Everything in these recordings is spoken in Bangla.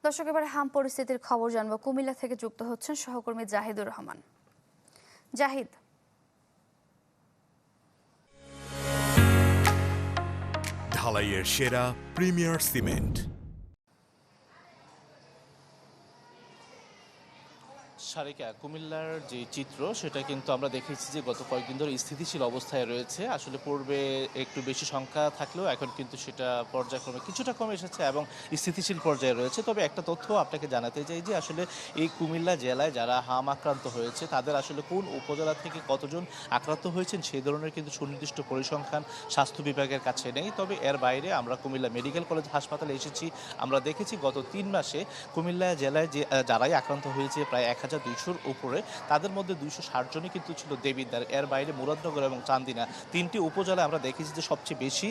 দর্শক, এবারে হাম পরিস্থিতির খবর জানবো। কুমিল্লা থেকে যুক্ত হচ্ছেন সহকর্মী জাহিদুর রহমান। জাহিদ, ঢালাইয়ের সেরা প্রিমিয়ার সিমেন্ট। সারিকা, কুমিল্লার যে চিত্র সেটা কিন্তু আমরা দেখেছি যে গত কয়েকদিন ধরে স্থিতিশীল অবস্থায় রয়েছে। আসলে পূর্বে একটু বেশি সংখ্যা থাকলেও এখন কিন্তু সেটা পর্যায়ক্রমে কিছুটা কমে এসেছে এবং স্থিতিশীল পর্যায়ে রয়েছে। তবে একটা তথ্য আপনাকে জানাতে চাই যে আসলে এই কুমিল্লা জেলায় যারা হাম আক্রান্ত হয়েছে তাদের আসলে কোন উপজেলা থেকে কতজন আক্রান্ত হয়েছেন সেই ধরনের কিন্তু সুনির্দিষ্ট পরিসংখ্যান স্বাস্থ্য বিভাগের কাছে নেই। তবে এর বাইরে আমরা কুমিল্লা মেডিকেল কলেজ হাসপাতালে এসেছি, আমরা দেখেছি গত 3 মাসে কুমিল্লা জেলায় যে যারাই আক্রান্ত হয়েছে প্রায় 1200-র উপরে, তাদের মধ্যে 260 জনই কিন্তু ছিল দেবিদ্বার। এর বাইরে মুরাদনগর এবং চান্দিনা 3টি উপজেলায় আমরা দেখেছি যে সবচেয়ে বেশি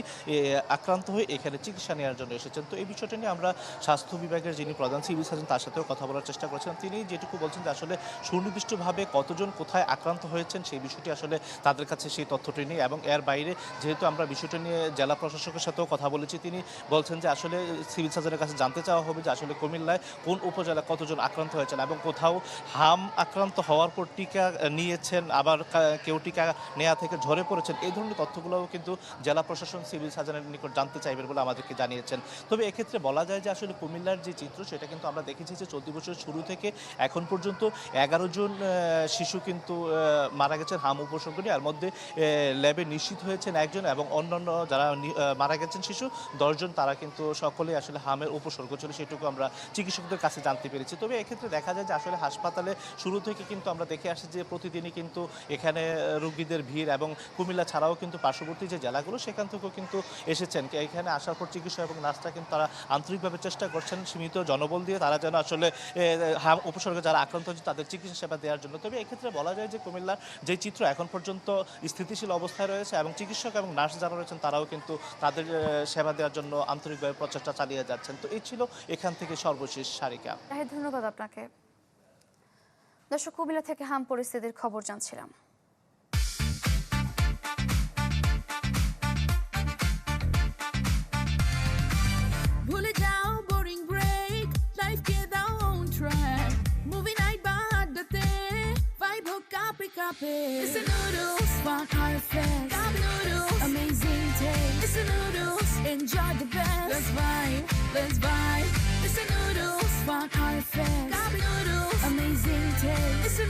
আক্রান্ত হয়ে এখানে চিকিৎসা নেওয়ার জন্য এসেছেন। তো এই বিষয়টা নিয়ে আমরা স্বাস্থ্য বিভাগের যিনি প্রধান সিভিল সার্জন তার সাথেও কথা বলার চেষ্টা করেছিলাম। তিনি যেটুকু বলছেন যে আসলে সুনির্দিষ্টভাবে কতজন কোথায় আক্রান্ত হয়েছেন সেই বিষয়টি আসলে তাদের কাছে সেই তথ্যটি নেই। এবং এর বাইরে যেহেতু আমরা বিষয়টা নিয়ে জেলা প্রশাসকের সাথেও কথা বলেছি, তিনি বলছেন যে আসলে সিভিল সার্জনের কাছে জানতে চাওয়া হবে যে আসলে কুমিল্লায় কোন উপজেলায় কতজন আক্রান্ত হয়েছেন এবং কোথাও হাম আক্রান্ত হওয়ার পর টিকা নিয়েছেন, আবার কেউ টিকা নেওয়া থেকে ঝরে পড়েছেন। এই ধরনের তথ্যগুলোও কিন্তু জেলা প্রশাসন সিভিল সার্জনের নিকট জানতে চাইবেন বলে আমাদেরকে জানিয়েছেন। তবে এক্ষেত্রে বলা যায় যে আসলে কুমিল্লার যে চিত্র সেটা কিন্তু আমরা দেখেছি যে চলতি বছরের শুরু থেকে এখন পর্যন্ত 11 জন শিশু কিন্তু মারা গেছেন হাম উপসর্গ নিয়ে। এর মধ্যে ল্যাবে নিশ্চিত হয়েছেন একজন এবং অন্যান্য যারা মারা গেছেন শিশু 10 জন, তারা কিন্তু সকলেই আসলে হামের উপসর্গ ছিল, সেটুকু আমরা চিকিৎসকদের কাছে জানতে পেরেছি। তবে এক্ষেত্রে দেখা যায় যে আসলে হাসপাতালে শুরু থেকে কিন্তু আমরা দেখে আসছি যে প্রতিদিনই কিন্তু এখানে রোগীদের ভিড়, এবং কুমিল্লা ছাড়াও কিন্তু পার্শ্ববর্তী যে জেলাগুলো সেখান থেকেও কিন্তু এসেছেন। এখানে আসার পর চিকিৎসক এবং নার্সরা কিন্তু তারা আন্তরিকভাবে চেষ্টা করছেন সীমিত জনবল দিয়ে তারা যেন আসলে হাম উপসর্গে যারা আক্রান্ত হচ্ছে তাদের চিকিৎসা সেবা দেওয়ার জন্য। তবে এক্ষেত্রে বলা যায় যে কুমিল্লার যে চিত্র এখন পর্যন্ত স্থিতিশীল অবস্থায় রয়েছে এবং চিকিৎসক এবং নার্স যারা রয়েছেন তারাও কিন্তু তাদের সেবা দেওয়ার জন্য আন্তরিকভাবে প্রচেষ্টা চালিয়ে যাচ্ছেন। তো এই ছিল এখান থেকে সর্বশেষ। সারিকা, ধন্যবাদ আপনাকে। দর্শক, কুমিল্লা থেকে হাম পরিস্থিতির খবর জানছিলাম। ভুলে যাও বোরিং ব্রেক, লাইফ কে দাও অন ট্র্যাক, মুভি নাইট বা আড্ডাতে ভাইব হোক কাপে কাপে। It's a noodles, fun RFS, cup noodles, amazing taste. It's a noodles, enjoy the best. Let's vibe, let's vibe. It's a noodles, fun RFS, cup noodles, amazing taste. It's a